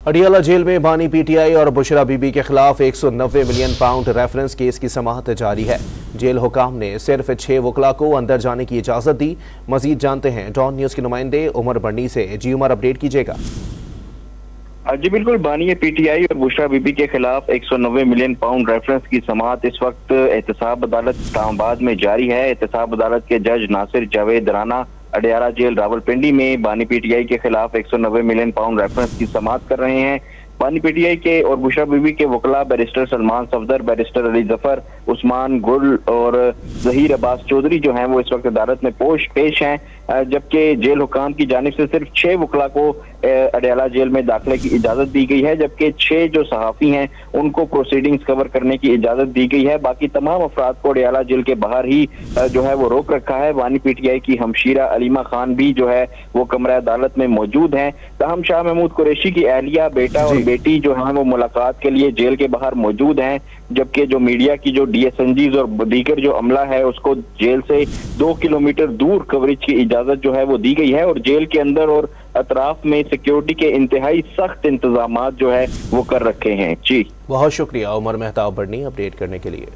Adiala jail में बानी PTI और बुशरा बीबी के खिलाफ 190 मिलियन पाउंड रेफरेंस केस की समाअत जारी है। जेल हुकाम ने सिर्फ 6 वकला को अंदर जाने की इजाजत दी। मजीद जानते हैं डॉन न्यूज के नुमाइंदे उमर बर्नी से। जी उमर, अपडेट कीजिएगा। जी बिल्कुल, बानी पीटीआई और बुशरा बीबी के खिलाफ 190 मिलियन पाउंड रेफरेंस की समाअत इस वक्त एहतसाब अदालत इस्लामाबाद में जारी है। एहतसाब अदालत के जज नासिर जावेद राना अडियाला जेल रावलपिंडी में बानी पीटीआई के खिलाफ 190 मिलियन पाउंड रेफरेंस की समाअत कर रहे हैं। बानी पीटीआई के और बुशरा बीबी के वकला बैरिस्टर सलमान सफदर, बैरिस्टर अली जफर, उस्मान गुल और जहीर अब्बास चौधरी जो हैं वो इस वक्त अदालत में पेश हैं, जबकि जेल हुकाम की जानिब से सिर्फ 6 वकला को अडियाला जेल में दाखिले की इजाजत दी गई है, जबकि 6 जो सहाफी हैं उनको प्रोसीडिंग्स कवर करने की इजाजत दी गई है। बाकी तमाम अफराद को अडियाला जेल के बाहर ही जो है वो रोक रखा है। बानी पीटीआई की हमशीरा अलीमा खान भी जो है वो कमरा अदालत में मौजूद हैं। ताहम शाह महमूद कुरैशी की अहलिया, बेटा और बेटी जो है वो मुलाकात के लिए जेल के बाहर मौजूद हैं, जबकि जो मीडिया की जो डीएसएनजीज और दीगर जो अमला है उसको जेल से 2 किलोमीटर दूर कवरेज की इजाजत जो है वो दी गई है और जेल के अंदर और अतराफ में सिक्योरिटी के इंतहाई सख्त इंतजाम जो है वो कर रखे हैं। जी बहुत शुक्रिया उमर मेहताब बर्नी अपडेट करने के लिए।